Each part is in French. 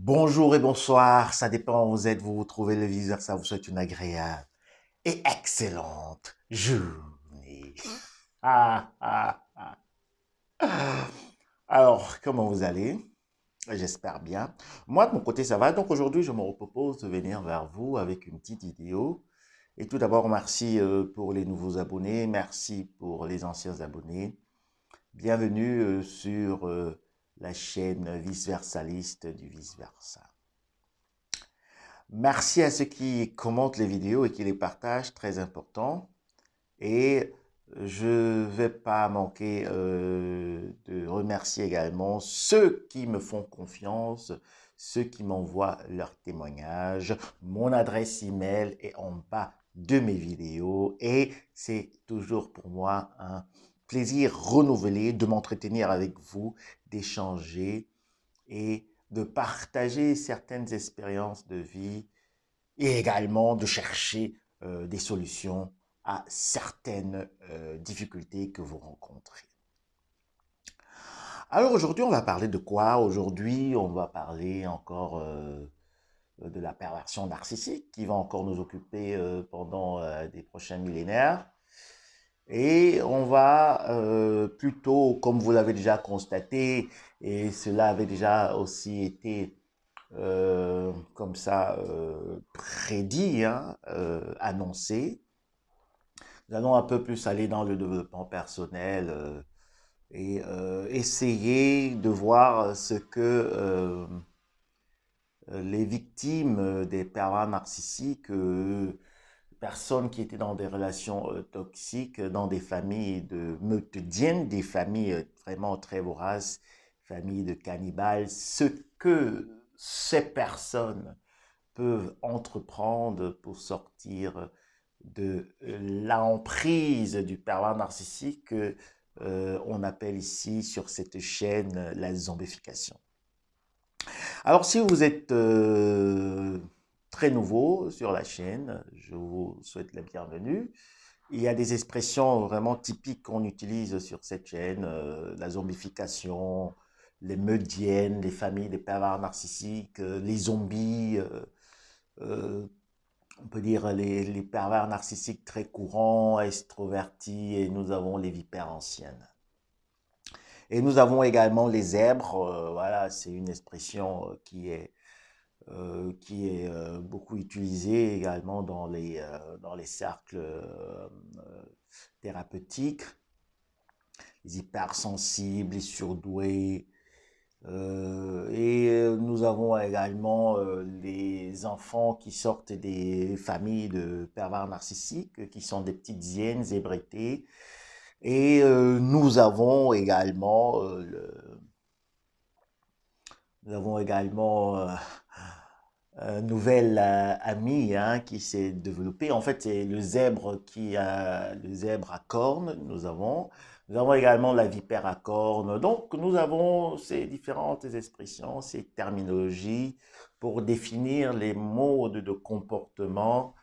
Bonjour et bonsoir, ça dépend où vous êtes, vous vous trouvez le viseur, ça vous souhaite une agréable et excellente journée. Ah, ah, ah. Alors, comment vous allez? J'espère bien. Moi, de mon côté, ça va. Donc aujourd'hui, je me propose de venir vers vous avec une petite vidéo. Et tout d'abord, merci pour les nouveaux abonnés, merci pour les anciens abonnés. Bienvenue sur la chaîne Vice-Versaliste du Vice-Versa. Merci à ceux qui commentent les vidéos et qui les partagent, très important. Et je ne vais pas manquer de remercier également ceux qui me font confiance, ceux qui m'envoient leurs témoignages. Mon adresse email est en bas de mes vidéos et c'est toujours pour moi un plaisir renouvelé de m'entretenir avec vous, d'échanger et de partager certaines expériences de vie et également de chercher des solutions à certaines difficultés que vous rencontrez. Alors aujourd'hui, on va parler de quoi? Aujourd'hui, on va parler encore de la perversion narcissique qui va encore nous occuper pendant des prochains millénaires. Et on va plutôt, comme vous l'avez déjà constaté, et cela avait déjà aussi été comme ça prédit, hein, annoncé. Nous allons un peu plus aller dans le développement personnel et essayer de voir ce que les victimes des pervers narcissiques, personnes qui étaient dans des relations toxiques, dans des familles de meurtrières, des familles vraiment très voraces, familles de cannibales, ce que ces personnes peuvent entreprendre pour sortir de l'emprise du pervers narcissique que on appelle ici sur cette chaîne la zombification. Alors si vous êtes très nouveau sur la chaîne, je vous souhaite la bienvenue. Il y a des expressions vraiment typiques qu'on utilise sur cette chaîne, la zombification, les meudiennes, les familles des pervers narcissiques, les zombies, euh, on peut dire les pervers narcissiques très courants, extrovertis, et nous avons les vipères anciennes. Et nous avons également les zèbres, voilà, c'est une expression qui est beaucoup utilisée également dans les cercles thérapeutiques, les hypersensibles, les surdoués. Nous avons également les enfants qui sortent des familles de pervers narcissiques, qui sont des petites hyènes zébrétées. Et nous avons également un nouvel ami hein, qui s'est développé. En fait, c'est le zèbre le zèbre à cornes. Nous avons également la vipère à cornes. Donc, nous avons ces différentes expressions, ces terminologies pour définir les modes de comportement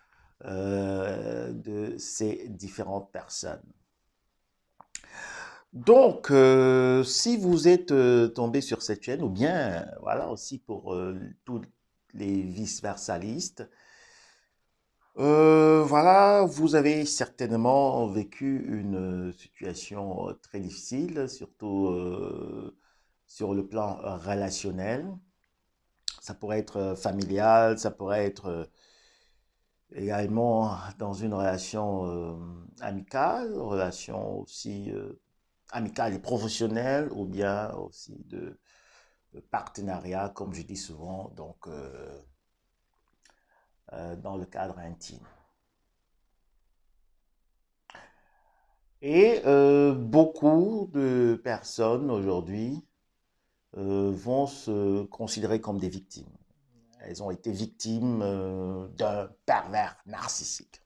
de ces différentes personnes. Donc, si vous êtes tombé sur cette chaîne, ou bien, voilà, aussi pour tous les vice-versalistes, voilà, vous avez certainement vécu une situation très difficile, surtout sur le plan relationnel. Ça pourrait être familial, ça pourrait être également dans une relation amicale, relation aussi amicale et professionnelle, ou bien aussi de partenariat, comme je dis souvent, donc dans le cadre intime. Et beaucoup de personnes aujourd'hui vont se considérer comme des victimes. Elles ont été victimes d'un pervers narcissique.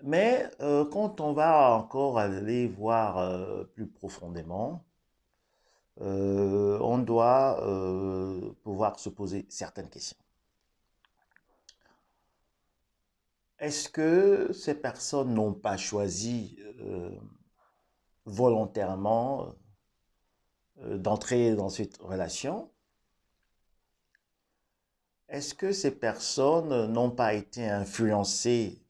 Mais quand on va encore aller voir plus profondément, on doit pouvoir se poser certaines questions. Est-ce que ces personnes n'ont pas choisi volontairement d'entrer dans cette relation? est-ce que ces personnes n'ont pas été influencées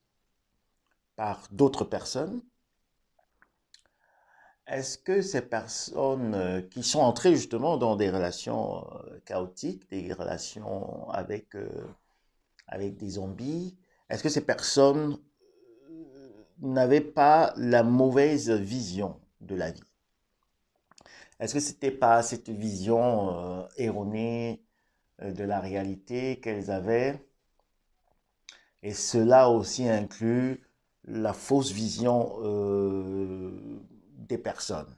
par d'autres personnes? Est-ce que ces personnes qui sont entrées justement dans des relations chaotiques, des relations avec des zombies, est-ce que ces personnes n'avaient pas la mauvaise vision de la vie? Est-ce que c'était pas cette vision erronée de la réalité qu'elles avaient? Et cela aussi inclut la fausse vision des personnes.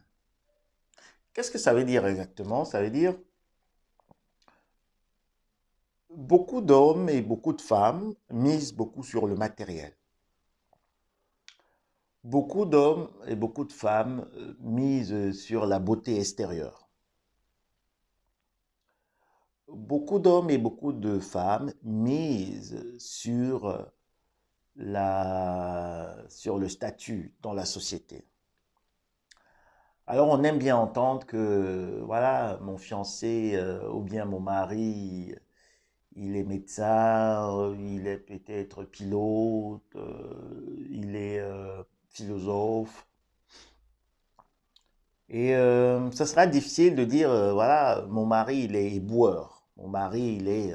Qu'est-ce que ça veut dire exactement? Ça veut dire beaucoup d'hommes et beaucoup de femmes misent beaucoup sur le matériel. Beaucoup d'hommes et beaucoup de femmes misent sur la beauté extérieure. Beaucoup d'hommes et beaucoup de femmes misent sur le statut dans la société. Alors on aime bien entendre que voilà, mon fiancé ou bien mon mari, il est médecin, il est peut-être pilote, il est philosophe. Et ça sera difficile de dire, voilà, mon mari, il est éboueur. Mon mari, il est...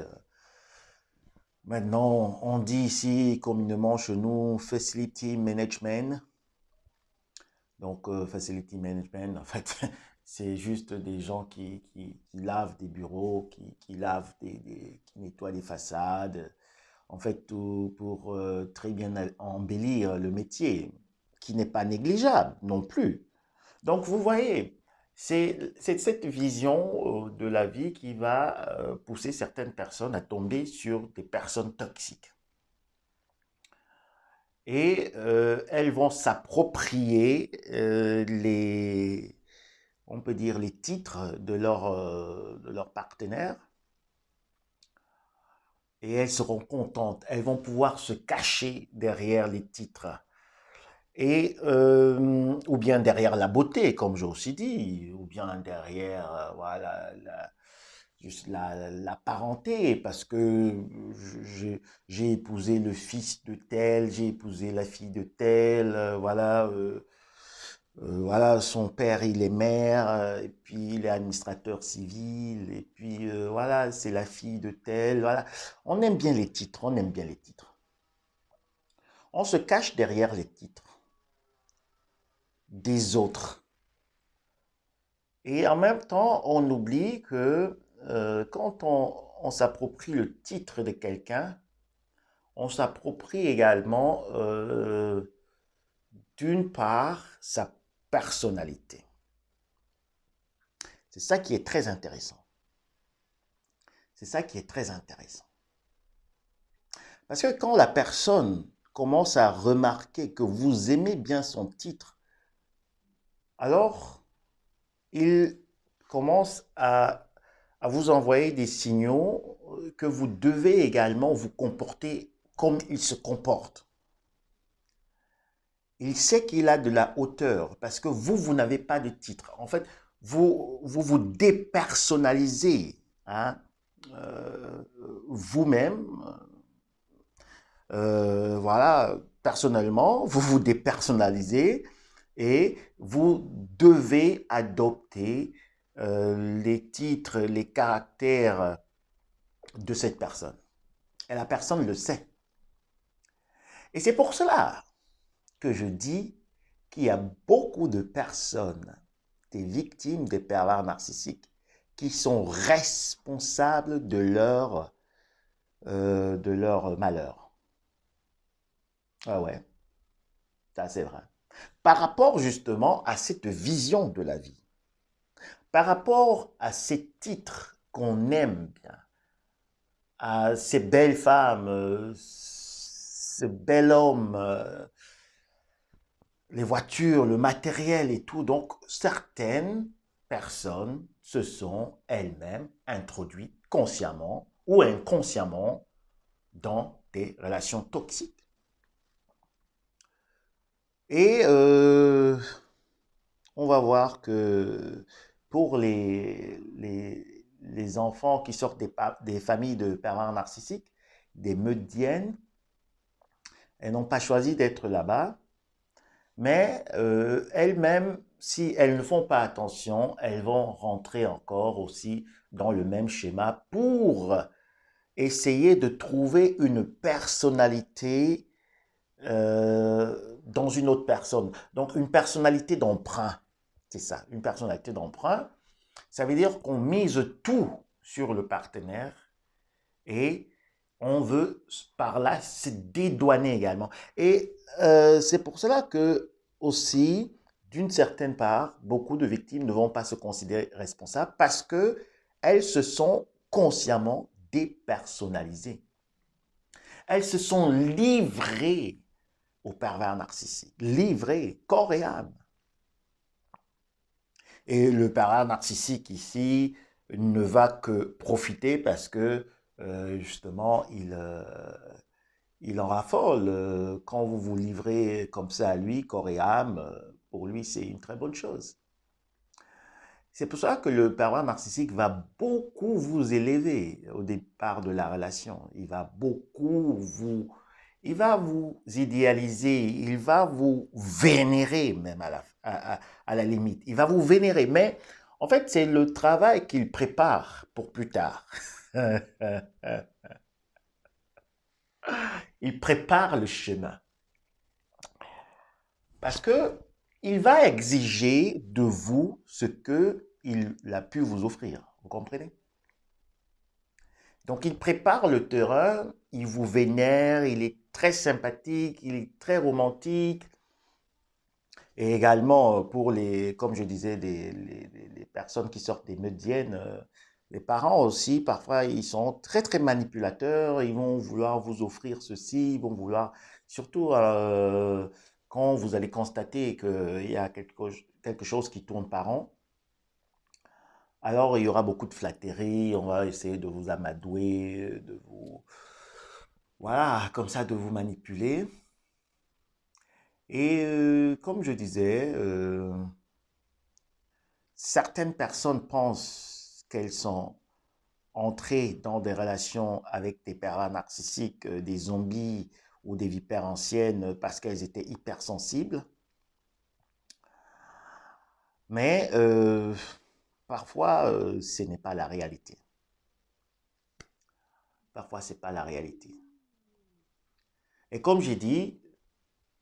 maintenant, on dit ici communément chez nous, facility management. Donc, facility management, en fait, c'est juste des gens qui lavent des bureaux, qui lavent qui nettoient des façades. En fait, tout pour très bien embellir le métier, qui n'est pas négligeable non plus. Donc, vous voyez, c'est cette vision de la vie qui va pousser certaines personnes à tomber sur des personnes toxiques. Et elles vont s'approprier on peut dire, les titres de leur partenaire. Et elles seront contentes. Elles vont pouvoir se cacher derrière les titres. Et, ou bien derrière la beauté, comme j'ai aussi dit, ou bien derrière voilà, juste la parenté, parce que j'ai épousé le fils de tel, j'ai épousé la fille de tel, voilà, son père il est maire, et puis il est administrateur civil, et puis voilà, c'est la fille de tel, voilà. On aime bien les titres, on aime bien les titres. On se cache derrière les titres des autres. Et en même temps, on oublie que quand on s'approprie le titre de quelqu'un, on s'approprie également d'une part sa personnalité. C'est ça qui est très intéressant. C'est ça qui est très intéressant. Parce que quand la personne commence à remarquer que vous aimez bien son titre, alors il commence à vous envoyer des signaux que vous devez également vous comporter comme il se comporte. Il sait qu'il a de la hauteur parce que vous n'avez pas de titre. En fait, vous dépersonnalisez hein, vous-même. Voilà, personnellement, vous vous dépersonnalisez et vous devez adopter les titres, les caractères de cette personne. Et la personne le sait. Et c'est pour cela que je dis qu'il y a beaucoup de personnes, des victimes des pervers narcissiques, qui sont responsables de leur malheur. Ah ouais, ça c'est vrai. Par rapport justement à cette vision de la vie, par rapport à ces titres qu'on aime bien, à ces belles femmes, ce bel homme, les voitures, le matériel et tout. Donc, certaines personnes se sont elles-mêmes introduites consciemment ou inconsciemment dans des relations toxiques. Et on va voir que pour les enfants qui sortent des familles de pervers narcissiques, des meurtriennes, elles n'ont pas choisi d'être là-bas, mais elles-mêmes, si elles ne font pas attention, elles vont rentrer encore aussi dans le même schéma pour essayer de trouver une personnalité dans une autre personne. Donc une personnalité d'emprunt, c'est ça, une personnalité d'emprunt. Ça veut dire qu'on mise tout sur le partenaire et on veut par là se dédouaner également. Et c'est pour cela que aussi, d'une certaine part, beaucoup de victimes ne vont pas se considérer responsables parce que elles se sont consciemment dépersonnalisées. Elles se sont livrées au pervers narcissique, livrées corps et âme. Et le pervers narcissique ici ne va que profiter parce que justement, il en raffole. Quand vous vous livrez comme ça à lui, corps et âme, pour lui, c'est une très bonne chose. C'est pour ça que le pervers narcissique va beaucoup vous élever au départ de la relation. Il va vous idéaliser, il va vous vénérer même à la limite. Il va vous vénérer, mais en fait, c'est le travail qu'il prépare pour plus tard. Il prépare le chemin. Parce que il va exiger de vous ce qu'il a pu vous offrir. Vous comprenez? Donc, il prépare le terrain, il vous vénère, il est très sympathique, il est très romantique. Et également, pour les, comme je disais, les personnes qui sortent des médiennes, les parents aussi, parfois, ils sont très, très manipulateurs. Ils vont vouloir vous offrir ceci, ils vont vouloir, surtout quand vous allez constater qu'il y a quelque chose qui tourne par an. Alors, il y aura beaucoup de flatteries, on va essayer de vous amadouer, de vous, voilà, comme ça, de vous manipuler. Et comme je disais, certaines personnes pensent qu'elles sont entrées dans des relations avec des pervers narcissiques, des zombies ou des vipères anciennes parce qu'elles étaient hypersensibles. Mais parfois, ce n'est pas la réalité. Parfois, ce n'est pas la réalité. Et comme j'ai dit,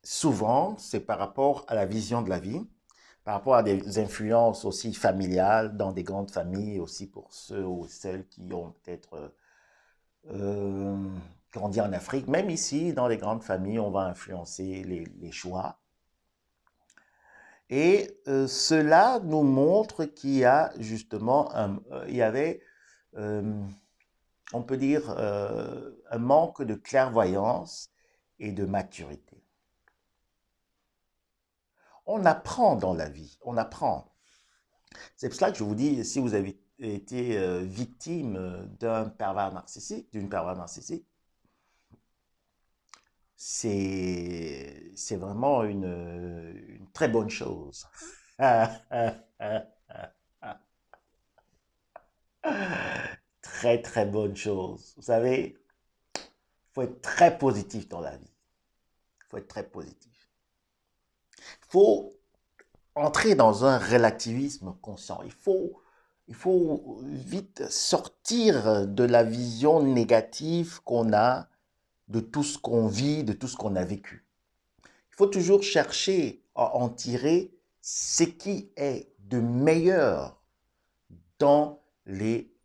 souvent, c'est par rapport à la vision de la vie, par rapport à des influences aussi familiales dans des grandes familles, aussi pour ceux ou celles qui ont peut-être grandi en Afrique. Même ici, dans les grandes familles, on va influencer les choix. Et cela nous montre qu'il y a justement, il y avait, euh, on peut dire, un manque de clairvoyance et de maturité. On apprend dans la vie, on apprend. C'est pour cela que je vous dis, si vous avez été victime d'un pervers narcissique, d'une pervers narcissique, c'est vraiment une très bonne chose. Très, très bonne chose. Vous savez, il faut être très positif dans la vie. Il faut être très positif. Il faut entrer dans un relativisme conscient. Il faut vite sortir de la vision négative qu'on a de tout ce qu'on vit, de tout ce qu'on a vécu. Il faut toujours chercher à en tirer ce qui est de meilleur dans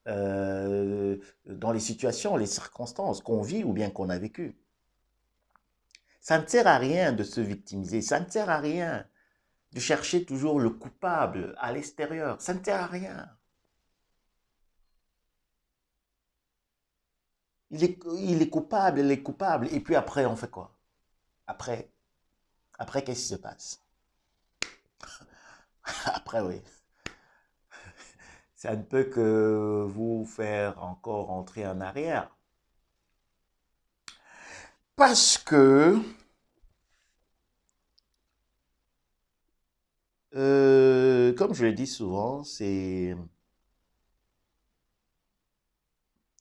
dans les situations, les circonstances qu'on vit ou bien qu'on a vécues. Ça ne sert à rien de se victimiser, ça ne sert à rien de chercher toujours le coupable à l'extérieur, ça ne sert à rien. Il est coupable, il est coupable, et puis après, on fait quoi? Après, après qu'est-ce qui se passe? Après, oui. Ça ne peut que vous faire encore entrer en arrière. Parce que, comme je le dis souvent,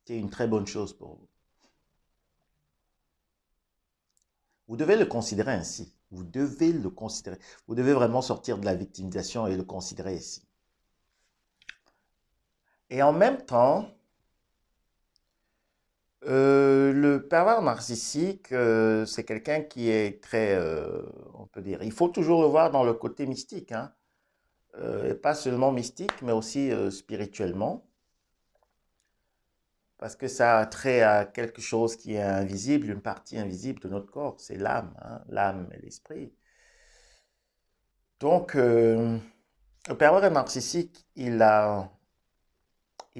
C'est une très bonne chose pour vous. Vous devez le considérer ainsi. Vous devez le considérer. Vous devez vraiment sortir de la victimisation et le considérer ainsi. Et en même temps, le pervers narcissique, c'est quelqu'un qui est très, on peut dire, il faut toujours le voir dans le côté mystique, hein. Et pas seulement mystique, mais aussi spirituellement, parce que ça a trait à quelque chose qui est invisible, une partie invisible de notre corps, c'est l'âme, hein, l'âme et l'esprit. Donc, le pervers narcissique, il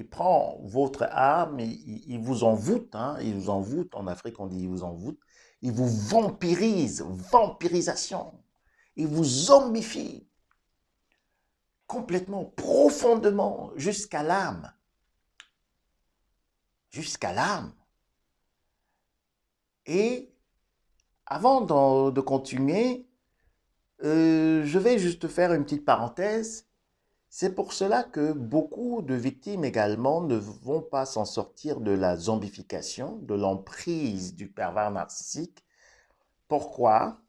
prend votre âme, il vous envoûte, hein, il vous envoûte, en Afrique on dit il vous envoûte, il vous vampirise, vampirisation, il vous zombifie complètement, profondément, jusqu'à l'âme, jusqu'à l'âme. Et avant de continuer, je vais juste faire une petite parenthèse. C'est pour cela que beaucoup de victimes également ne vont pas s'en sortir de la zombification, de l'emprise du pervers narcissique. Pourquoi?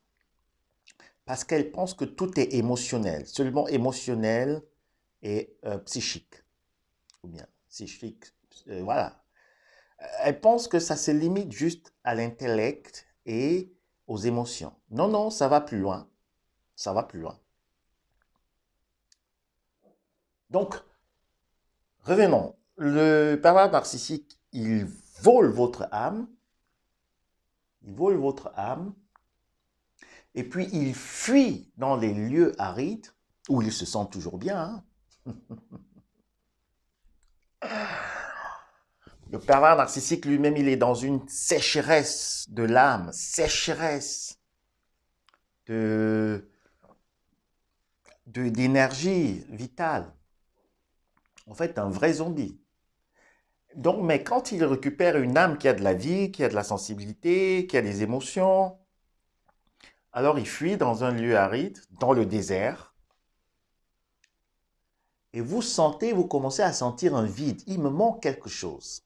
Parce qu'elles pensent que tout est émotionnel, seulement émotionnel et psychique, ou bien psychique, voilà. Elles pensent que ça se limite juste à l'intellect et aux émotions. Non, non, ça va plus loin. Ça va plus loin. Donc, revenons. Le pervers narcissique, il vole votre âme. Il vole votre âme. Et puis, il fuit dans les lieux arides où il se sent toujours bien, hein. Le pervers narcissique lui-même, il est dans une sécheresse de l'âme, sécheresse de, d'énergie vitale. En fait, un vrai zombie. Donc, mais quand il récupère une âme qui a de la vie, qui a de la sensibilité, qui a des émotions, alors il fuit dans un lieu aride, dans le désert, et vous sentez, vous commencez à sentir un vide. Il me manque quelque chose.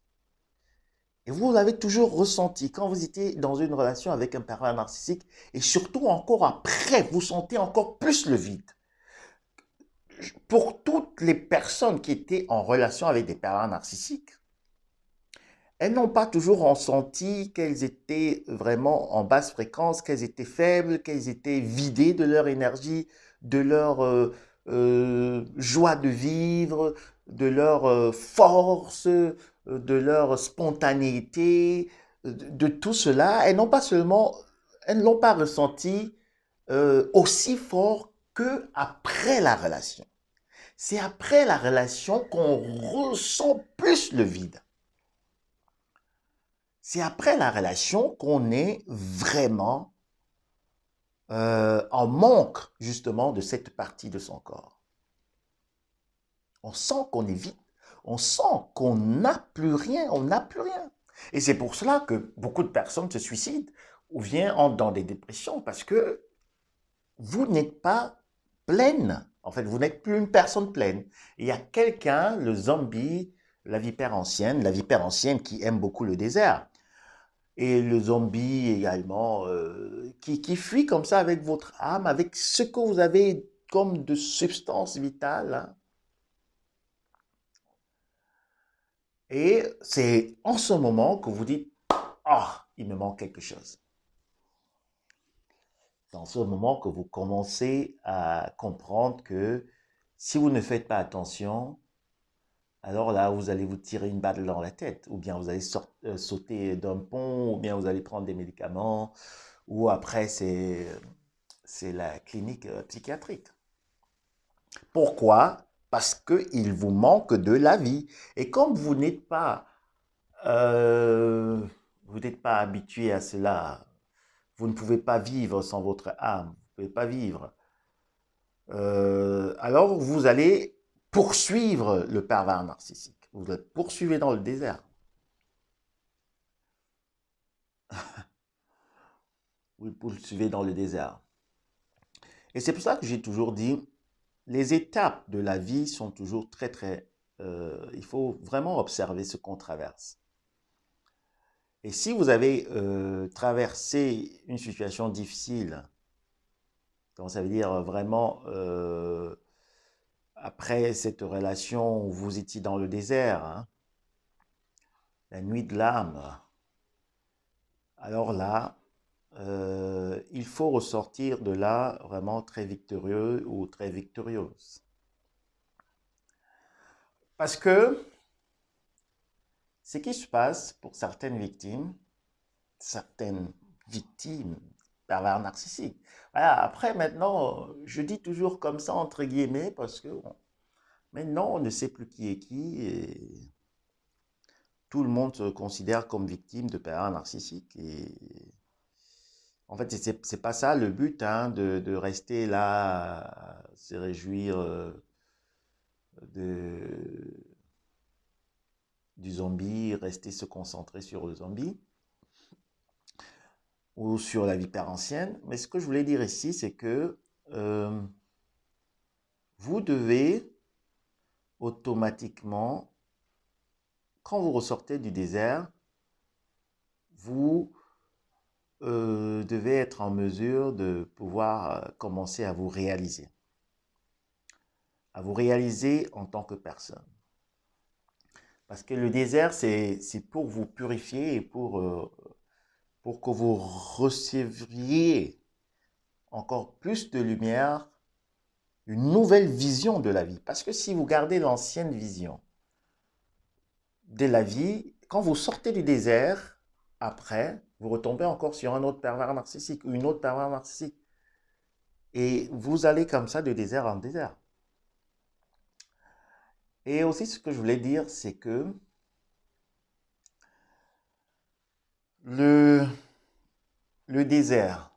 Et vous l'avez toujours ressenti quand vous étiez dans une relation avec un pervers narcissique, et surtout encore après, vous sentez encore plus le vide. Pour toutes les personnes qui étaient en relation avec des pervers narcissiques, elles n'ont pas toujours ressenti qu'elles étaient vraiment en basse fréquence, qu'elles étaient faibles, qu'elles étaient vidées de leur énergie, de leur joie de vivre, de leur force, de leur spontanéité, de tout cela. Elles n'ont pas seulement, elles ne l'ont pas ressenti aussi fort que après la relation. C'est après la relation qu'on ressent plus le vide. C'est après la relation qu'on est vraiment en manque justement de cette partie de son corps. On sent qu'on est vide, on sent qu'on n'a plus rien, on n'a plus rien. Et c'est pour cela que beaucoup de personnes se suicident ou bien entrent dans des dépressions parce que vous n'êtes pas pleine. En fait, vous n'êtes plus une personne pleine. Il y a quelqu'un, le zombie, la vipère ancienne qui aime beaucoup le désert. Et le zombie également, qui fuit comme ça avec votre âme, avec ce que vous avez comme de substance vitale, hein. Et c'est en ce moment que vous dites, ah, il me manque quelque chose. C'est en ce moment que vous commencez à comprendre que si vous ne faites pas attention, alors là, vous allez vous tirer une balle dans la tête, ou bien vous allez sauter d'un pont, ou bien vous allez prendre des médicaments, ou après c'est la clinique psychiatrique. Pourquoi? Parce qu'il vous manque de la vie. Et comme euh, vous n'êtes pas habitué à cela, vous ne pouvez pas vivre sans votre âme, vous ne pouvez pas vivre. Alors vous allez poursuivre le pervers narcissique. Vous le poursuivez dans le désert. Vous le poursuivez dans le désert. Et c'est pour ça que j'ai toujours dit, les étapes de la vie sont toujours très, très... il faut vraiment observer ce qu'on traverse. Et si vous avez traversé une situation difficile, donc ça veut dire vraiment après cette relation où vous étiez dans le désert, hein, la nuit de l'âme, alors là, il faut ressortir de là vraiment très victorieux ou très victorieuse. Parce que ce qui se passe pour certaines victimes pervers narcissiques. Voilà, après, maintenant, je dis toujours comme ça, entre guillemets, parce que bon, maintenant, on ne sait plus qui est qui et tout le monde se considère comme victime de pervers narcissiques. Et en fait, c'est pas ça le but, hein, de rester là, se réjouir de, du zombie, rester se concentrer sur le zombie ou sur la vipère ancienne. Mais ce que je voulais dire ici, c'est que euh, vous devez automatiquement, quand vous ressortez du désert, vous devez être en mesure de pouvoir commencer à vous réaliser en tant que personne. Parce que le désert, c'est pour vous purifier et pour que vous receviez encore plus de lumière, une nouvelle vision de la vie. Parce que si vous gardez l'ancienne vision de la vie, quand vous sortez du désert, après, vous retombez encore sur un autre pervers narcissique ou une autre pervers narcissique. Et vous allez comme ça de désert en désert. Et aussi, ce que je voulais dire, c'est que le, le désert,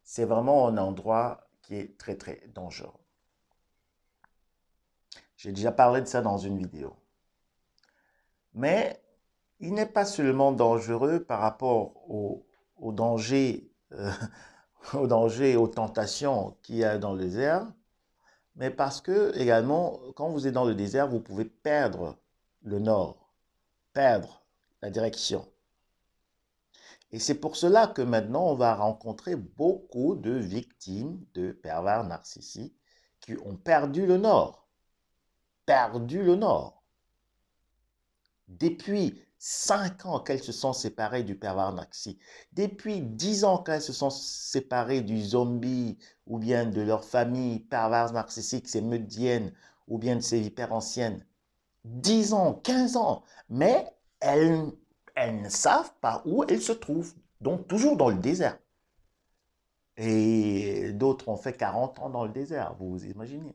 c'est vraiment un endroit qui est très, très dangereux. J'ai déjà parlé de ça dans une vidéo. Mais il n'est pas seulement dangereux par rapport au danger, au danger, aux tentations qu'il y a dans le désert, mais parce que également, quand vous êtes dans le désert, vous pouvez perdre le nord, perdre la direction. Et c'est pour cela que maintenant, on va rencontrer beaucoup de victimes de pervers narcissiques qui ont perdu le nord. Perdu le nord. Depuis 5 ans qu'elles se sont séparées du pervers narcissique, depuis 10 ans qu'elles se sont séparées du zombie ou bien de leur famille pervers narcissique, ces meudiennes ou bien de ces vipères anciennes, 10 ans, 15 ans, mais elles ne savent pas où elles se trouvent, donc toujours dans le désert. Et d'autres ont fait 40 ans dans le désert, vous vous imaginez.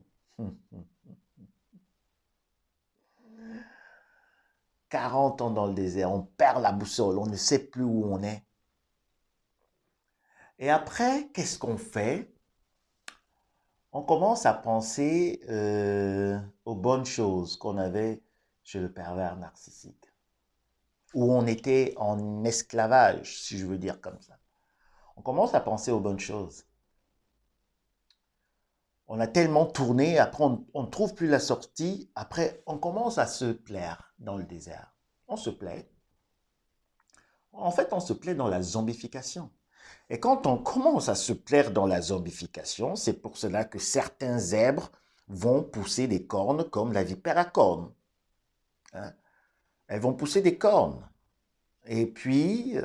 40 ans dans le désert, on perd la boussole, on ne sait plus où on est. Et après, qu'est-ce qu'on fait? On commence à penser aux bonnes choses qu'on avait chez le pervers narcissique, où on était en esclavage, si je veux dire comme ça. On commence à penser aux bonnes choses. On a tellement tourné, après on ne trouve plus la sortie, après on commence à se plaire dans le désert. On se plaît. En fait, on se plaît dans la zombification. Et quand on commence à se plaire dans la zombification, c'est pour cela que certains zèbres vont pousser des cornes comme la vipère à cornes. Hein. Elles vont pousser des cornes. Et puis,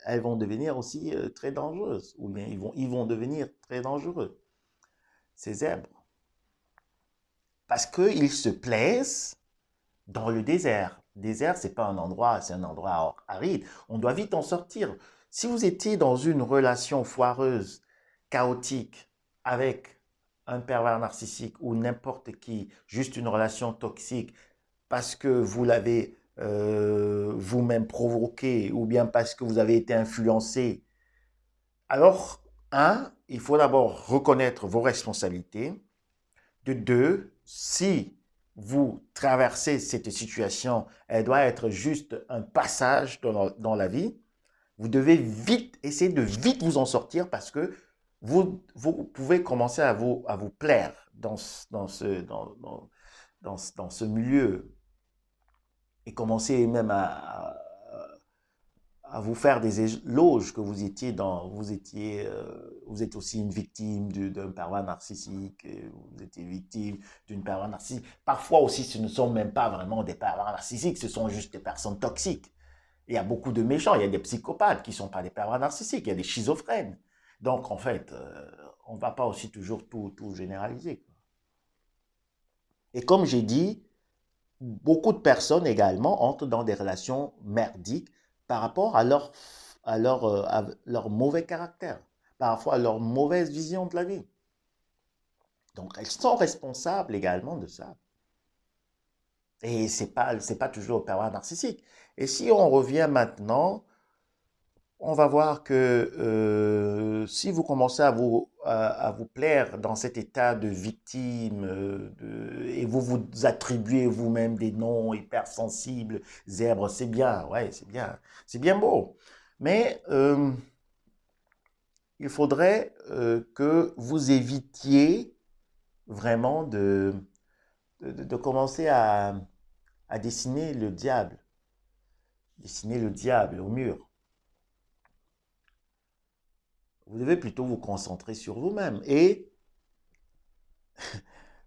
elles vont devenir aussi très dangereuses. Ou bien ils vont devenir très dangereux, ces zèbres. Parce qu'ils se plaisent dans le désert. Le désert, ce n'est pas un endroit, c'est un endroit aride. On doit vite en sortir. Si vous étiez dans une relation foireuse, chaotique, avec un pervers narcissique ou n'importe qui, juste une relation toxique, parce que vous l'avez vous-même provoqué ou bien parce que vous avez été influencé, alors, un, il faut d'abord reconnaître vos responsabilités. De deux, si vous traversez cette situation, elle doit être juste un passage dans la vie. Vous devez vite essayer de vite vous en sortir parce que vous pouvez commencer à vous plaire dans ce milieu et commencer même à vous faire des éloges que vous êtes aussi une victime d'un pervers narcissique, vous étiez victime d'une pervers narcissique. Parfois aussi, ce ne sont même pas vraiment des pervers narcissiques, ce sont juste des personnes toxiques. Il y a beaucoup de méchants, il y a des psychopathes qui ne sont pas des pervers narcissiques, il y a des schizophrènes. Donc, en fait, on ne va pas aussi toujours tout généraliser. Et comme j'ai dit, beaucoup de personnes également entrent dans des relations merdiques par rapport à leur mauvais caractère, parfois à leur mauvaise vision de la vie. Donc, elles sont responsables également de ça. Et ce n'est pas toujours le pervers narcissique. Et si on revient maintenant, on va voir que si vous commencez à vous plaire dans cet état de victime et vous vous attribuez vous-même des noms hypersensibles, zèbres, c'est bien, ouais, c'est bien beau. Mais il faudrait que vous évitiez vraiment de commencer à dessiner le diable au mur. Vous devez plutôt vous concentrer sur vous-même. Et, vous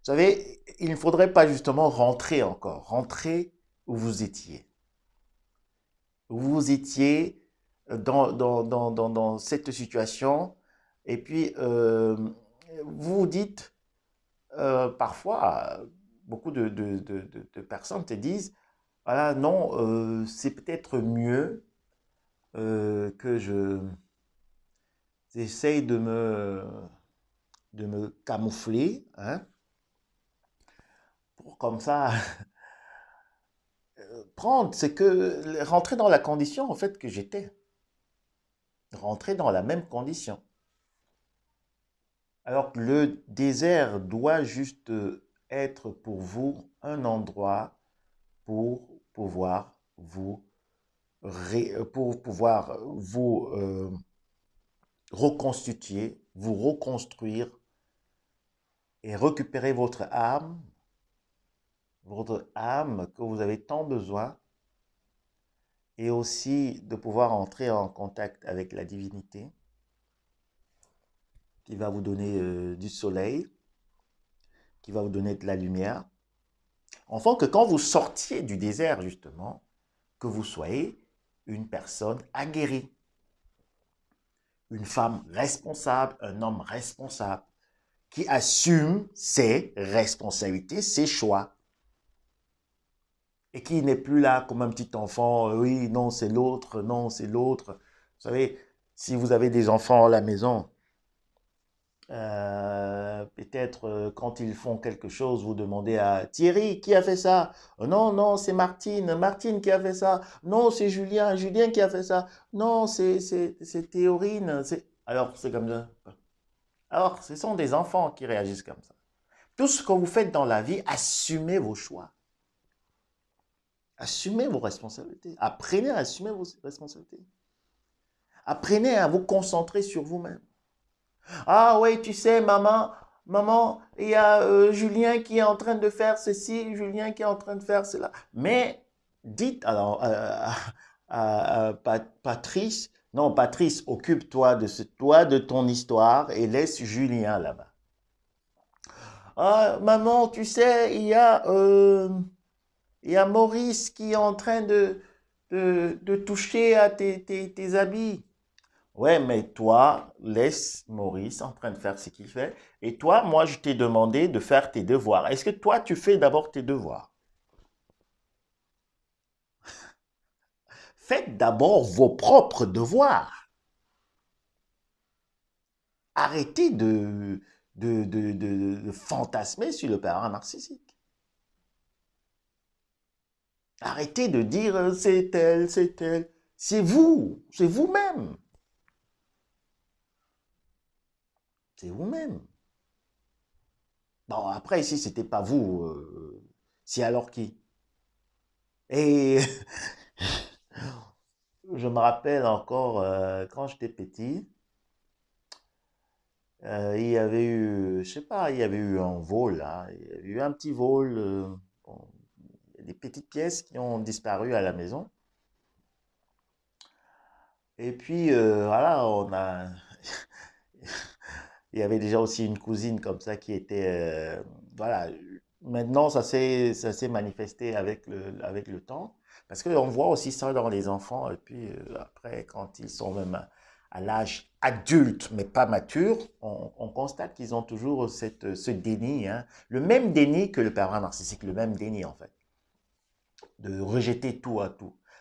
savez, il ne faudrait pas justement rentrer où vous étiez. Où vous étiez dans cette situation. Et puis, vous vous dites, parfois, beaucoup de personnes te disent, voilà, non, c'est peut-être mieux que j'essaye de me camoufler, hein, pour comme ça prendre, c'est que rentrer dans la condition en fait que j'étais, rentrer dans la même condition. Alors que le désert doit juste être pour vous un endroit pour pouvoir pour pouvoir vous reconstituer, vous reconstruire et récupérer votre âme que vous avez tant besoin, et aussi de pouvoir entrer en contact avec la divinité qui va vous donner du soleil, qui va vous donner de la lumière, afin que quand vous sortiez du désert, justement, que vous soyez une personne aguerrie, une femme responsable, un homme responsable, qui assume ses responsabilités, ses choix, et qui n'est plus là comme un petit enfant, oui, non, c'est l'autre, non, c'est l'autre. Vous savez, si vous avez des enfants à la maison, peut-être quand ils font quelque chose, vous demandez à Thierry, qui a fait ça? Non, non, c'est Martine qui a fait ça. Non, c'est Julien qui a fait ça. Non, c'est Théorine. Alors, c'est comme ça. Alors, ce sont des enfants qui réagissent comme ça. Tout ce que vous faites dans la vie, assumez vos choix. Assumez vos responsabilités. Apprenez à assumer vos responsabilités. Apprenez à vous concentrer sur vous-même. Ah oui, tu sais, maman, il y a Julien qui est en train de faire ceci, Julien qui est en train de faire cela. Mais dites alors à Patrice, non, Patrice, occupe-toi toi de ton histoire et laisse Julien là-bas. Ah, maman, tu sais, il y a Maurice qui est en train de toucher à tes habits. Ouais, mais toi, laisse Maurice en train de faire ce qu'il fait. Et toi, moi, je t'ai demandé de faire tes devoirs. Est-ce que toi, tu fais d'abord tes devoirs? Faites d'abord vos propres devoirs. Arrêtez de fantasmer sur le parent narcissique. Arrêtez de dire c'est elle, c'est elle. C'est vous-même. C'est vous-même. Bon, après, si c'était pas vous, c'est alors qui? Et je me rappelle encore quand j'étais petit, il y avait eu, je sais pas, il y avait eu un vol, hein, il y a eu un petit vol, bon, il y a des petites pièces qui ont disparu à la maison. Et puis, voilà, il y avait déjà aussi une cousine comme ça qui était, voilà. Maintenant, ça s'est manifesté avec le temps. Parce qu'on voit aussi ça dans les enfants. Et puis, après, quand ils sont même à l'âge adulte, mais pas mature, on constate qu'ils ont toujours ce déni, hein. Le même déni que le pervers narcissique, le même déni, en fait, de rejeter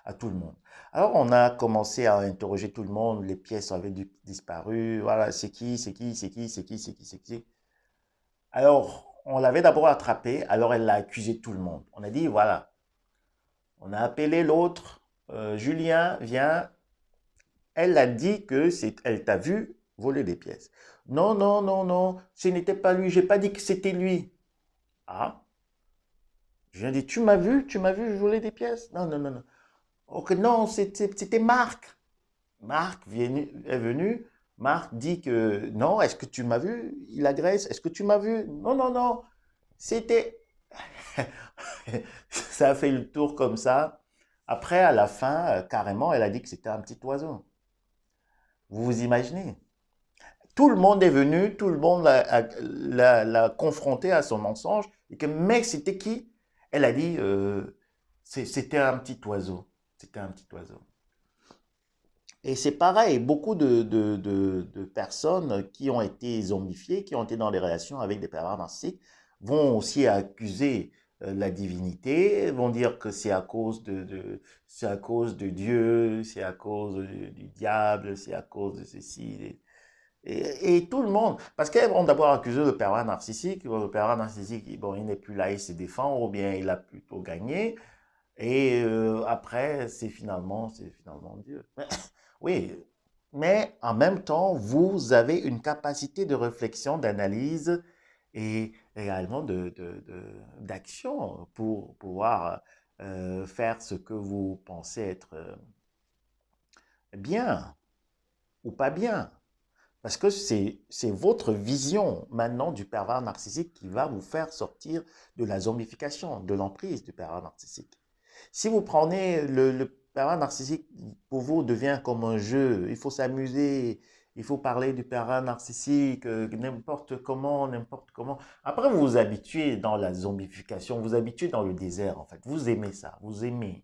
à tout le monde. Alors, on a commencé à interroger tout le monde, les pièces avaient disparu, voilà, c'est qui, c'est qui, c'est qui, c'est qui, c'est qui, c'est qui. Alors, on l'avait d'abord attrapé, alors elle a accusé tout le monde. On a dit, voilà, on a appelé l'autre, Julien, viens, elle a dit que elle t'a vu voler des pièces. Non, non, non, non, ce n'était pas lui, j'ai pas dit que c'était lui. Ah, je viens de dire, tu m'as vu voler des pièces? Non, non, non, non. Ok, non, c'était Marc. Est venu. Marc dit que non, est-ce que tu m'as vu? Il agresse. Est-ce que tu m'as vu? Non, non, non. C'était. Ça a fait le tour comme ça. Après, à la fin, carrément, elle a dit que c'était un petit oiseau. Vous vous imaginez? Tout le monde est venu, tout le monde l'a confronté à son mensonge. Et que, mec, c'était qui? Elle a dit, c'était un petit oiseau. C'était un petit oiseau. Et c'est pareil, beaucoup de personnes qui ont été zombifiées, qui ont été dans des relations avec des pervers narcissiques, vont aussi accuser la divinité, vont dire que c'est à cause c'est à cause de Dieu, c'est à cause du diable, c'est à cause de ceci. Et tout le monde, parce qu'elles vont d'abord accuser le pervers narcissique, le pervers narcissique, bon, il n'est plus là, il se défend, ou bien il a plutôt gagné, et après, c'est finalement Dieu. Oui, mais en même temps, vous avez une capacité de réflexion, d'analyse et également d'action pour pouvoir faire ce que vous pensez être bien ou pas bien. Parce que c'est votre vision maintenant du pervers narcissique qui va vous faire sortir de la zombification, de l'emprise du pervers narcissique. Si vous prenez le pervers narcissique, pour vous, devient comme un jeu. Il faut s'amuser. Il faut parler du pervers narcissique, n'importe comment, n'importe comment. Après, vous vous habituez dans la zombification, vous vous habituez dans le désert, en fait. Vous aimez ça, vous aimez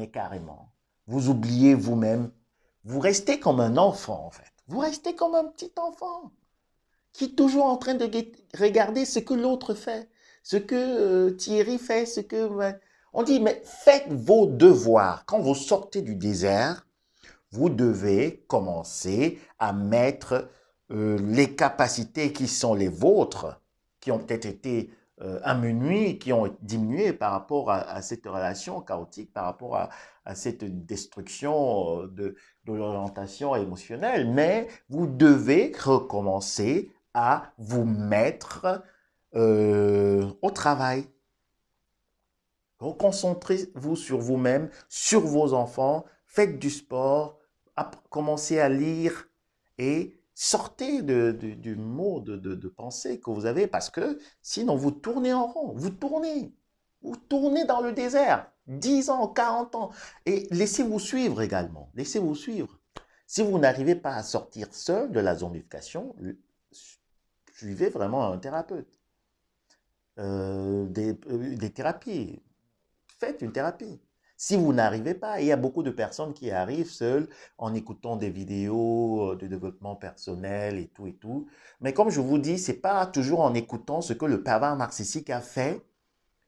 carrément. Vous oubliez vous-même. Vous restez comme un enfant, en fait. Vous restez comme un petit enfant qui est toujours en train de regarder ce que l'autre fait, ce que Thierry fait, ce que... On dit, mais faites vos devoirs. Quand vous sortez du désert, vous devez commencer à mettre les capacités qui sont les vôtres, qui ont peut-être été amenuées, qui ont diminué par rapport à cette relation chaotique, par rapport à cette destruction de l'orientation émotionnelle. Mais vous devez recommencer à vous mettre au travail. Reconcentrez-vous sur vous-même, sur vos enfants, faites du sport, commencez à lire et sortez du mode de pensée que vous avez parce que sinon vous tournez en rond, vous tournez dans le désert, 10 ans, 40 ans et laissez-vous suivre également, laissez-vous suivre. Si vous n'arrivez pas à sortir seul de la zombification, suivez vraiment un thérapeute, des thérapies. Faites une thérapie. Si vous n'arrivez pas, il y a beaucoup de personnes qui arrivent seules en écoutant des vidéos de développement personnel et tout et tout. Mais comme je vous dis, c'est pas toujours en écoutant ce que le pervers narcissique a fait,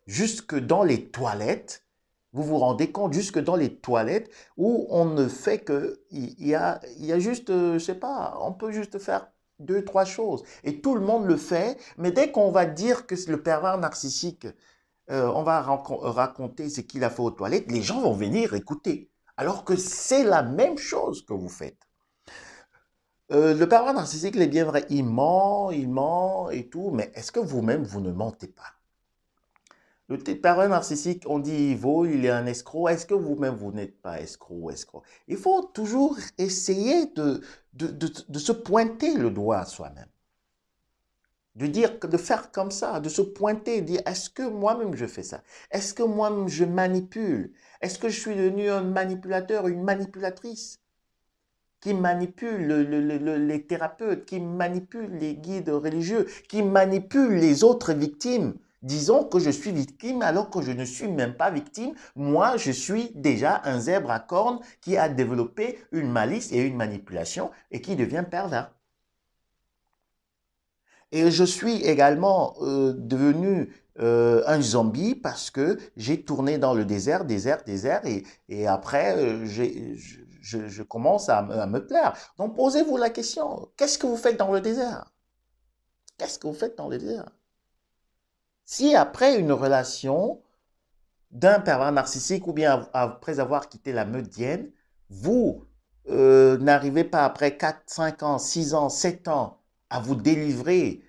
jusque dans les toilettes. Vous vous rendez compte jusque dans les toilettes où on ne fait que, il y a juste, je sais pas, on peut juste faire deux, trois choses. Et tout le monde le fait, mais dès qu'on va dire que le pervers narcissique on va raconter ce qu'il a fait aux toilettes, les gens vont venir écouter. Alors que c'est la même chose que vous faites. Le pervers narcissique, il est bien vrai, il ment et tout, mais est-ce que vous-même, vous ne mentez pas? Le pervers narcissique, on dit il vaut, il est un escroc. Est-ce que vous-même, vous n'êtes pas escroc ou escroc? Il faut toujours essayer de se pointer le doigt à soi-même. De faire comme ça, de se pointer, de dire, est-ce que moi-même je fais ça? Est-ce que moi-même je manipule? Est-ce que je suis devenu un manipulateur, une manipulatrice? qui manipule les thérapeutes, qui manipule les guides religieux, qui manipule les autres victimes. Disons que je suis victime alors que je ne suis même pas victime. Moi, je suis déjà un zèbre à cornes qui a développé une malice et une manipulation et qui devient pervers. Et je suis également devenu un zombie parce que j'ai tourné dans le désert, désert, et après, je commence à me plaire. Donc, posez-vous la question, qu'est-ce que vous faites dans le désert? Qu'est-ce que vous faites dans le désert? Si après une relation d'un pervers narcissique ou bien après avoir quitté la Meudienne, vous n'arrivez pas après 4, 5 ans, 6 ans, 7 ans à vous délivrer,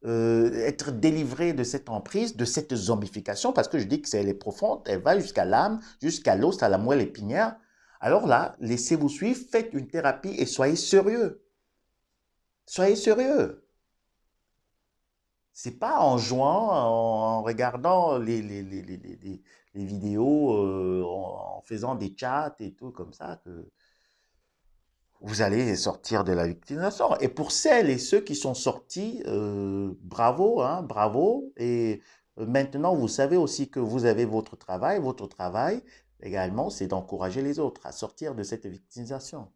être délivré de cette emprise, de cette zombification, parce que je dis que elle est profonde, elle va jusqu'à l'âme, jusqu'à l'os, à la moelle épinière. Alors là, laissez-vous suivre, faites une thérapie et soyez sérieux. Soyez sérieux. C'est pas en jouant, en regardant les vidéos, en faisant des chats et tout comme ça que vous allez sortir de la victimisation. Et pour celles et ceux qui sont sortis, bravo, hein, bravo. Et maintenant, vous savez aussi que vous avez votre travail. Votre travail, également, c'est d'encourager les autres à sortir de cette victimisation,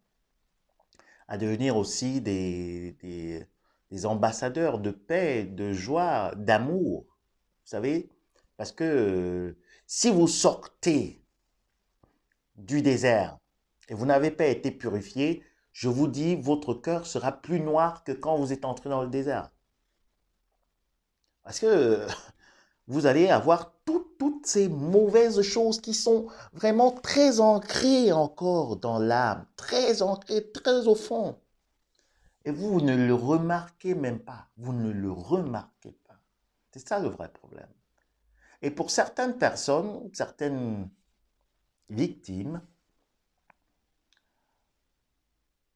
à devenir aussi des ambassadeurs de paix, de joie, d'amour. Vous savez, parce que si vous sortez du désert et vous n'avez pas été purifié, je vous dis, votre cœur sera plus noir que quand vous êtes entré dans le désert. Parce que vous allez avoir toutes ces mauvaises choses qui sont vraiment très ancrées encore dans l'âme, très ancrées, très au fond. Et vous ne le remarquez même pas. Vous ne le remarquez pas. C'est ça le vrai problème. Et pour certaines personnes, certaines victimes,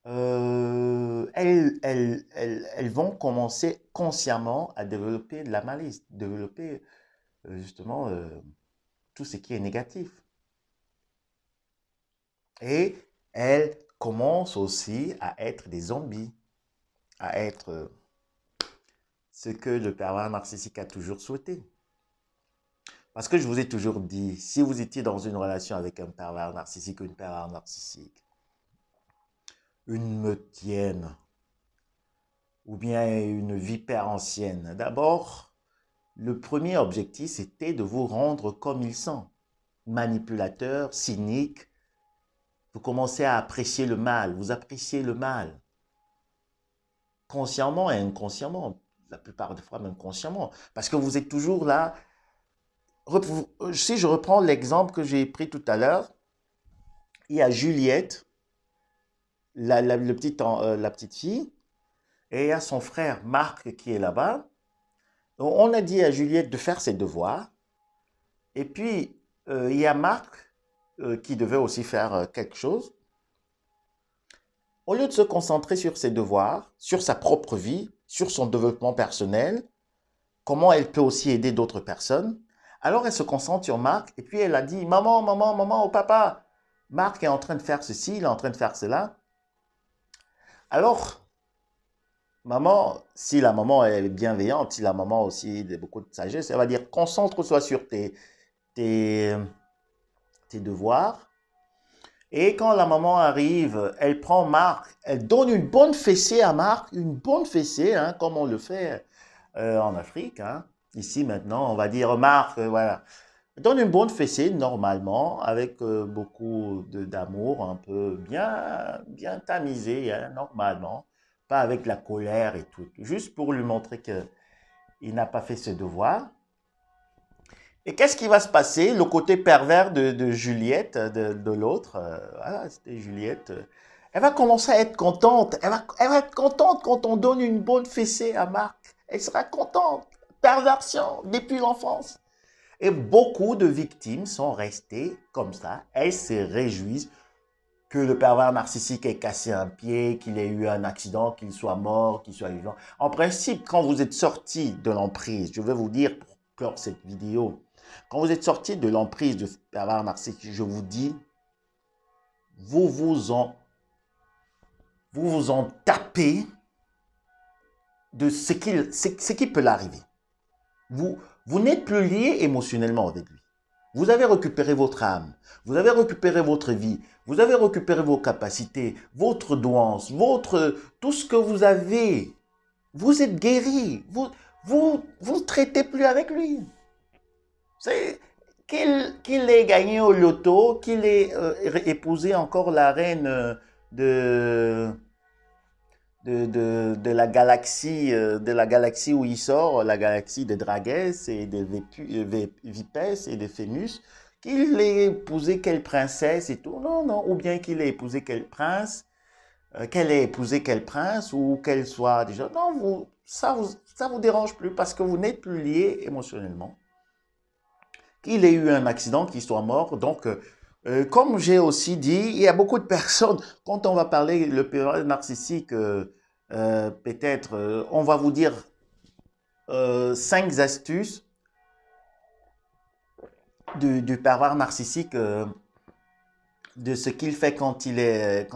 elles vont commencer consciemment à développer de la malice, développer justement tout ce qui est négatif. Et elles commencent aussi à être des zombies, à être ce que le pervers narcissique a toujours souhaité. Parce que je vous ai toujours dit, si vous étiez dans une relation avec un pervers narcissique ou une pervers narcissique, une meutienne ou bien une vipère ancienne, d'abord, le premier objectif, c'était de vous rendre comme ils sont. Manipulateur, cynique, vous commencez à apprécier le mal, vous appréciez le mal. Consciemment et inconsciemment, la plupart des fois même consciemment. Parce que vous êtes toujours là. Si je reprends l'exemple que j'ai pris tout à l'heure, il y a Juliette, la petite fille, et il y a son frère Marc qui est là-bas. On a dit à Juliette de faire ses devoirs. Et puis, il y a Marc qui devait aussi faire quelque chose. Au lieu de se concentrer sur ses devoirs, sur sa propre vie, sur son développement personnel, comment elle peut aussi aider d'autres personnes, alors elle se concentre sur Marc et puis elle a dit, maman, maman, maman, au papa, Marc est en train de faire ceci, il est en train de faire cela. Alors, maman, si la maman est bienveillante, si la maman aussi a beaucoup de sagesse, elle va dire, concentre-toi sur tes devoirs. Et quand la maman arrive, elle prend Marc, elle donne une bonne fessée à Marc, une bonne fessée, hein, comme on le fait en Afrique. Hein. Ici maintenant, on va dire Marc, voilà. Elle donne une bonne fessée normalement, avec beaucoup d'amour, un peu bien tamisé, hein, normalement. Pas avec la colère et tout. Juste pour lui montrer qu'il n'a pas fait ses devoirs. Et qu'est-ce qui va se passer? Le côté pervers de Juliette, de l'autre, voilà, c'était Juliette, elle va commencer à être contente. Elle va être contente quand on donne une bonne fessée à Marc. Elle sera contente. Perversion depuis l'enfance. Et beaucoup de victimes sont restées comme ça. Elles se réjouissent que le pervers narcissique ait cassé un pied, qu'il ait eu un accident, qu'il soit mort, qu'il soit vivant. En principe, quand vous êtes sorti de l'emprise, je vais vous dire pour clore cette vidéo, quand vous êtes sorti de l'emprise de pervers narcissique, je vous dis, vous vous en vous vous en tapez de ce qui peut l'arriver. Vous n'êtes plus lié émotionnellement avec lui. Vous avez récupéré votre âme, vous avez récupéré votre vie, vous avez récupéré vos capacités, votre douance, tout ce que vous avez. Vous êtes guéri. Vous traitez plus avec lui. C'est qu'il ait gagné au loto, qu'il ait épousé encore la reine de, de la galaxie où il sort, la galaxie des Dragès et des Vipès et des Fémus, qu'il ait épousé quelle princesse et tout. Non, non. Ou bien qu'il ait épousé quel prince, qu'elle ait épousé quel prince ou qu'elle soit déjà. Non, ça vous dérange plus parce que vous n'êtes plus lié émotionnellement. Qu'il ait eu un accident, qu'il soit mort. Donc, comme j'ai aussi dit, il y a beaucoup de personnes, quand on va parler le pervers narcissique, peut-être, on va vous dire 5 astuces du pervers narcissique, de ce qu'il fait quand il est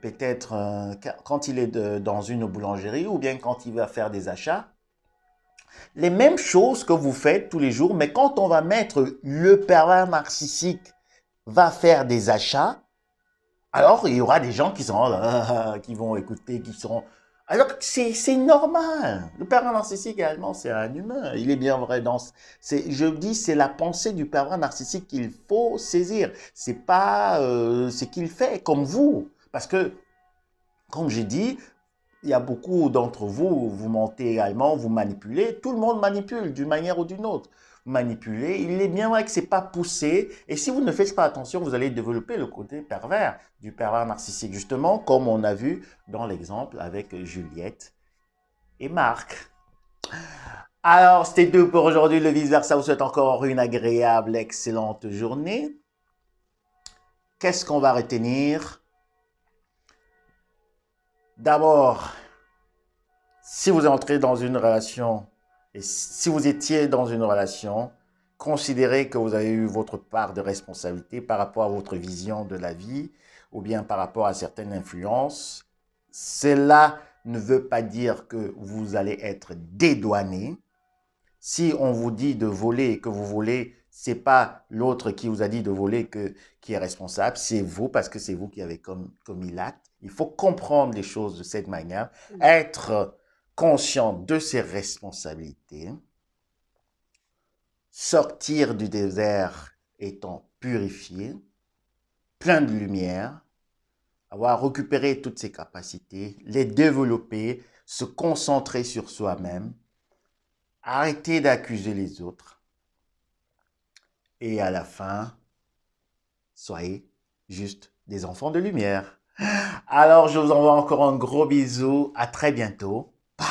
peut-être quand il est dans une boulangerie ou bien quand il va faire des achats. Les mêmes choses que vous faites tous les jours, mais quand on va mettre le pervers narcissique va faire des achats, alors il y aura des gens qui sont là, qui vont écouter, qui seront... Alors c'est normal. Le pervers narcissique également, c'est un humain. Il est bien vrai dans... Je dis, c'est la pensée du pervers narcissique qu'il faut saisir. C'est pas ce qu'il fait, comme vous. Parce que, comme j'ai dit, il y a beaucoup d'entre vous, vous mentez également, vous manipulez. Tout le monde manipule d'une manière ou d'une autre. Manipuler, il est bien vrai que c'est pas poussé. Et si vous ne faites pas attention, vous allez développer le côté pervers du pervers narcissique. Justement, comme on a vu dans l'exemple avec Juliette et Marc. Alors, c'était tout pour aujourd'hui. Le vice-versa vous souhaite encore une agréable, excellente journée. Qu'est-ce qu'on va retenir? D'abord, si vous entrez dans une relation et si vous étiez dans une relation, considérez que vous avez eu votre part de responsabilité par rapport à votre vision de la vie ou bien par rapport à certaines influences. Cela ne veut pas dire que vous allez être dédouané. Si on vous dit de voler et que vous volez, c'est pas l'autre qui vous a dit de voler qui est responsable, c'est vous parce que c'est vous qui avez commis l'acte. Il faut comprendre les choses de cette manière, être conscient de ses responsabilités, sortir du désert étant purifié, plein de lumière, avoir récupéré toutes ses capacités, les développer, se concentrer sur soi-même, arrêter d'accuser les autres et à la fin, soyez juste des enfants de lumière. Alors, je vous envoie encore un gros bisou. À très bientôt. Bye.